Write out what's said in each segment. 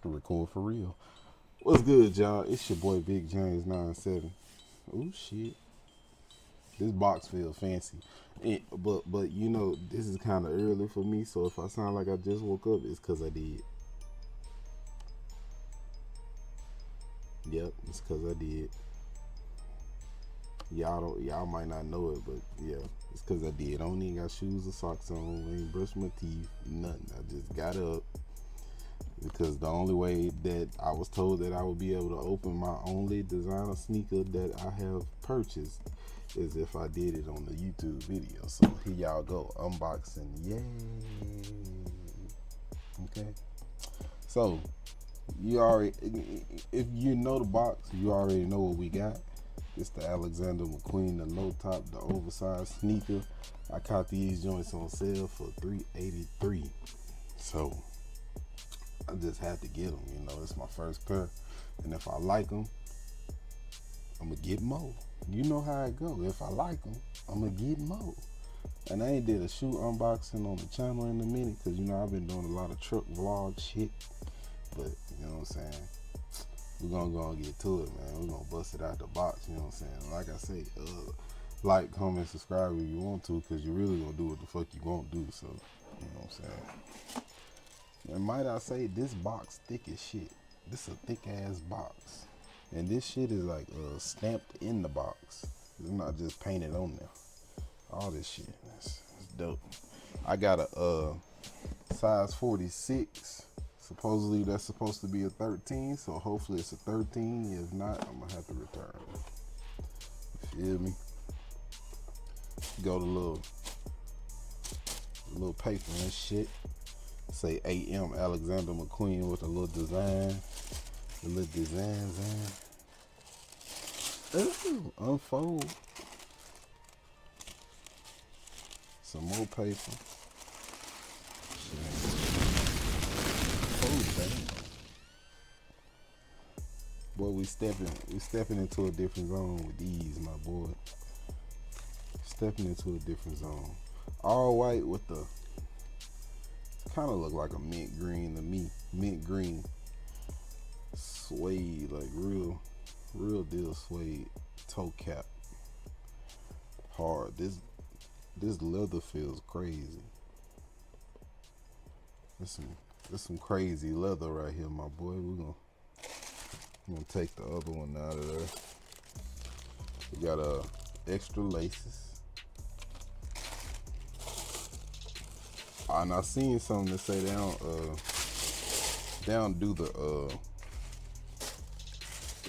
to record for real. What's good, y'all? It's your boy Big James 97. Oh shit, this box feels fancy, but you know this is kind of early for me. So if I sound like I just woke up, it's cause I did. Yep, it's cause I did. Y'all might not know it, but yeah, it's cause I did. I don't even got shoes or socks on. I ain't brushed my teeth, nothing. I just got up because the only way that I was told that I would be able to open my only designer sneaker that I have purchased is if I did it on the YouTube video. So here y'all go, unboxing, yay. Okay, so you already, if you know the box, you already know what we got. It's the Alexander McQueen, the low top, the oversized sneaker. I caught these joints on sale for $383. So I just had to get them. You know, it's my first pair, and if I like them, I'm gonna get more. You know how it go. If I like them, I'm gonna get more. And I ain't did a shoe unboxing on the channel in a minute because you know I've been doing a lot of truck vlog shit. But you know what I'm saying, we're gonna go and get to it, man. We're gonna bust it out the box. You know what I'm saying. Like I say, like, comment, subscribe if you want to, because you really gonna do what the fuck you won't do. So you know what I'm saying. And might I say, this box thick as shit. This a thick ass box, and this shit is like stamped in the box. It's not just painted on there. All this shit, it's dope. I got a size 46. Supposedly that's supposed to be a 13, so hopefully it's a 13. If not, I'm gonna have to return. You feel me? Go to little paper and shit. Say AM Alexander McQueen with a little design. The little designs in. Ooh, unfold. Some more paper. Boy, we stepping into a different zone with these, my boy. Stepping into a different zone. All white with the, kind of look like a mint green to me. Mint green suede, like real deal suede toe cap. Hard. This leather feels crazy. There's some crazy leather right here, my boy. I'm gonna take the other one out of there. We got extra laces. And I seen something that say they don't do the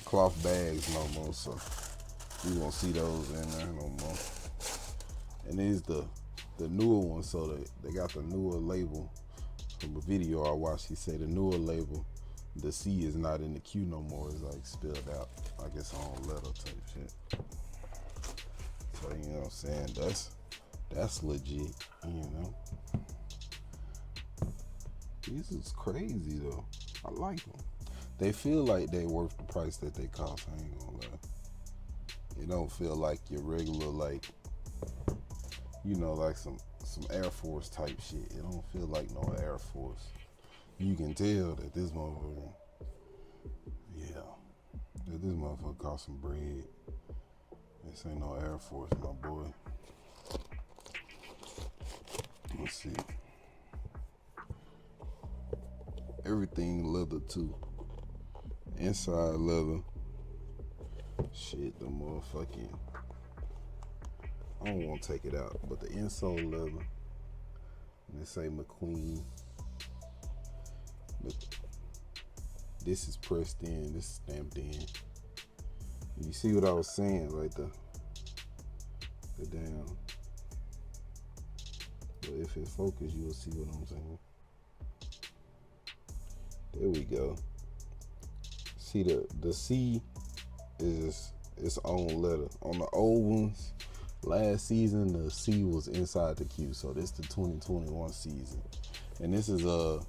cloth bags no more, so we won't see those in there no more. And these the newer ones, so they got the newer label. From a video I watched, he said the newer label, the C is not in the Q no more. It's like spelled out like it's on letter type shit. So you know what I'm saying, that's legit, you know. These is crazy though. I like them. They feel like they worth the price that they cost. I ain't gonna lie. It don't feel like your regular, like, you know, like some Air Force type shit. It don't feel like no Air Force. You can tell that this motherfucker, that this motherfucker cost some bread. This ain't no Air Force, my boy. Let's see. Everything leather too. Inside leather. Shit, the motherfucking, I don't want to take it out, but the insole leather. And they say McQueen. Look, this is pressed in. This is stamped in. You see what I was saying, like the damn. But if it focus, you will see what I'm saying. There we go. See the C is its own letter. On the old ones, last season the C was inside the Q. So this the 2021 season, and this is a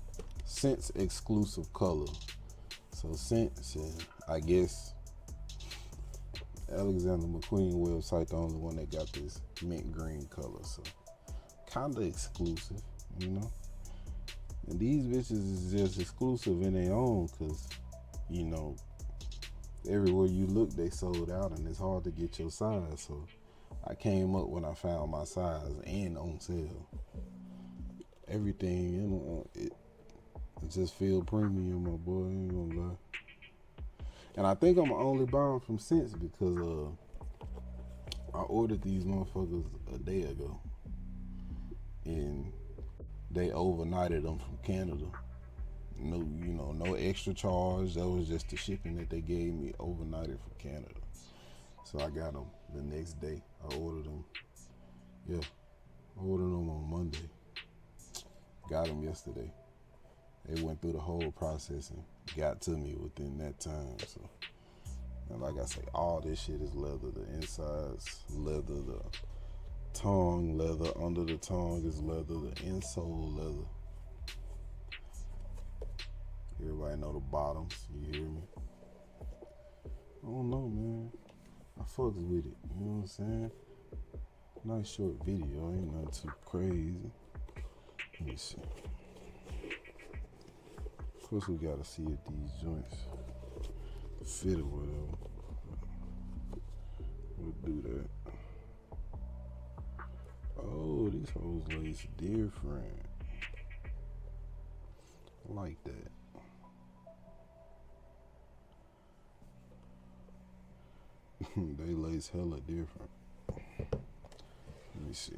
Sense exclusive color. So Sense, I guess Alexander McQueen website the only one that got this mint green color. So kinda exclusive, you know. And these bitches is just exclusive in their own, cause you know everywhere you look they sold out, and it's hard to get your size. So I came up when I found my size and on sale. Everything, you know, it just feel premium, my boy. I ain't gonna lie. And I think I'm only buying from Sense because I ordered these motherfuckers a day ago, and they overnighted them from Canada. No, you know, no extra charge. That was just the shipping that they gave me, overnighted from Canada. So I got them the next day. I ordered them. Yeah, I ordered them on Monday. Got them yesterday. They went through the whole process and got to me within that time. So, and like I say, all this shit is leather. The inside's leather. The tongue leather. Under the tongue is leather. The insole leather. Everybody know the bottoms. You hear me? I don't know, man. I fucks with it. You know what I'm saying? Nice short video. Ain't nothing too crazy. Let me see. Of course, we gotta see if these joints fit or whatever. We'll do that. Oh, these hoes lace different. I like that. They lace hella different. Let me see.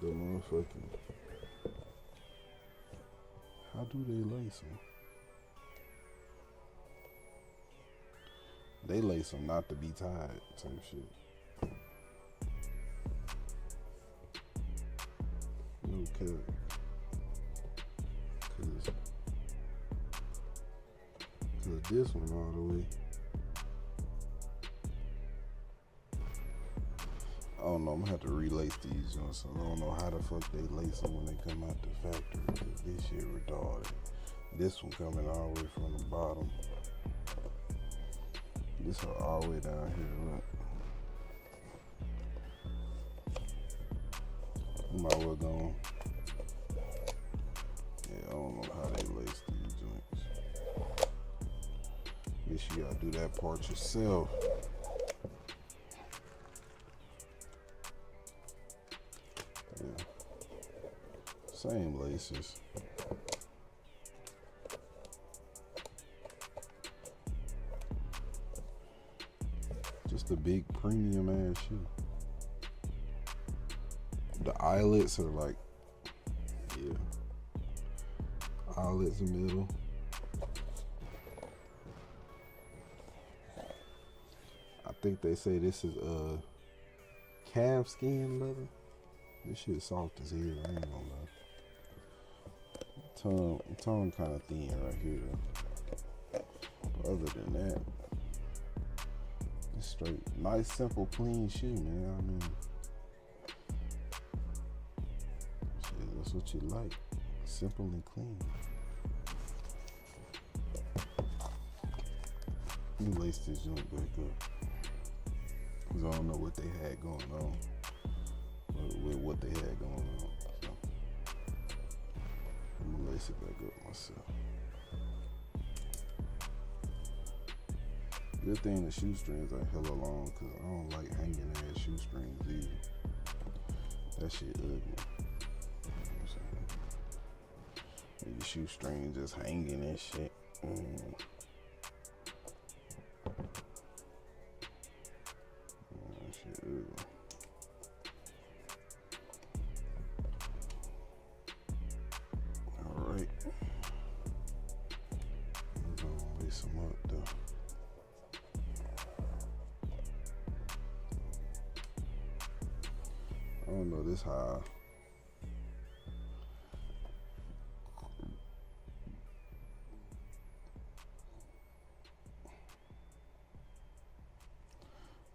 The motherfucking. How do they lace them? They lace them not to be tied, type shit. No cap. Cause this one all the way. I don't know, I'm gonna have to relace these joints. I don't know how the fuck they lace them when they come out the factory. Cause this shit retarded. This one coming all the way from the bottom. This one all the way down here, right? You might well go on. Yeah, I don't know how they lace these joints. Guess you gotta do that part yourself. Yeah. Same laces. Just a big premium ass shoe. The eyelets are like, yeah. Eyelets in the middle. I think they say this is calf skin leather. This shit soft as hell. I ain't gonna lie. Tongue kind of thin right here though. But other than that, it's straight. Nice, simple, clean shoe, man. I mean, shit, that's what you like. Simple and clean. Let me lace this joint back up. Cause I don't know what they had going on. With what they had going on. So I'm gonna lace it back up myself. Good thing the shoestrings are hella long, cause I don't like hanging ass shoestrings either. That shit ugly. You know what I'm saying? Your shoestring just hanging and shit. That shit ugly. Alright. I'm gonna lace them up though. I don't know this high.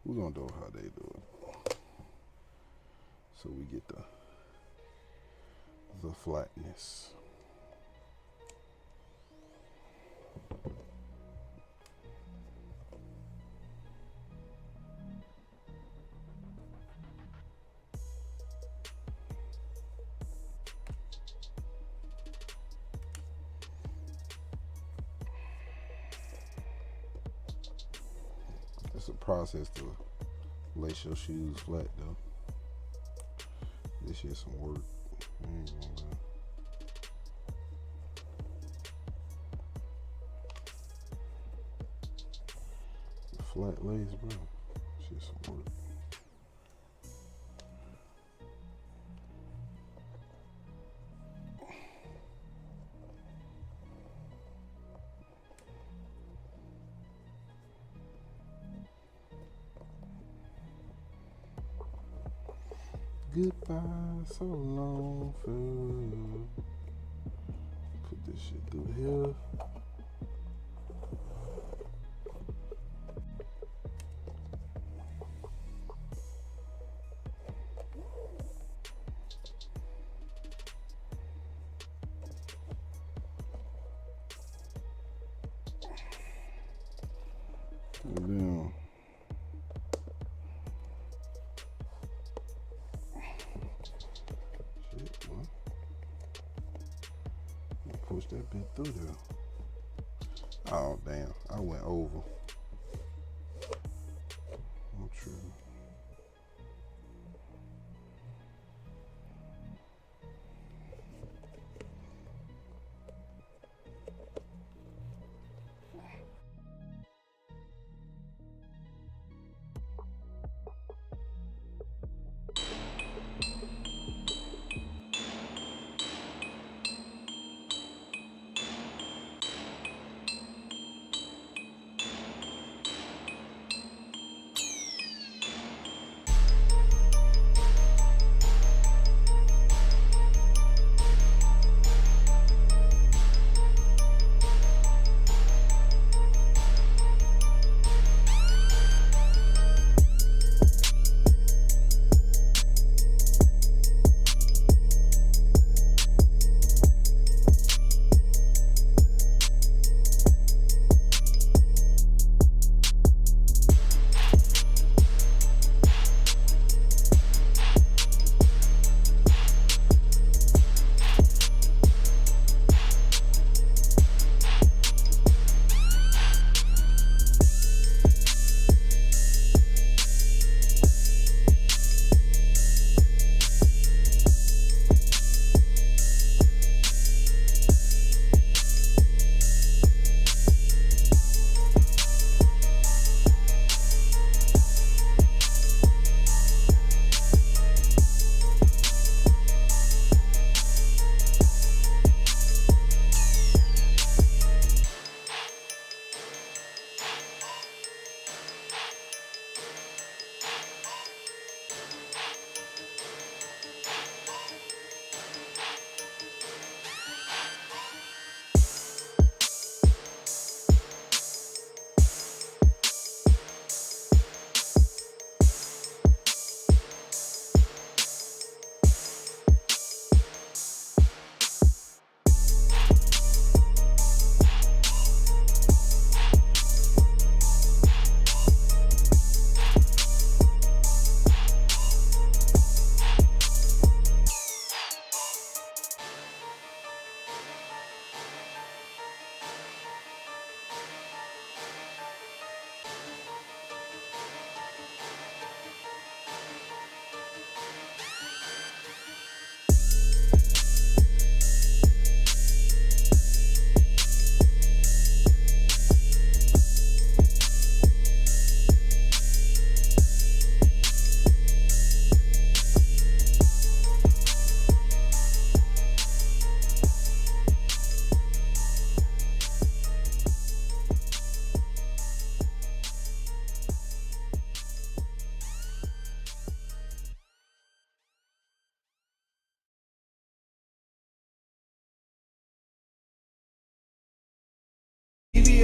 We're gonna do how they do it. So we get the flatness. It's a process to lace your shoes flat though. This shit's some work. I ain't gonna lie. Flat lace, bro. Shit's some work. Goodbye, so long, forever. Put this shit through here. And then shit, man. Push that bit through there. Oh damn, I went over. I'm true. Baby,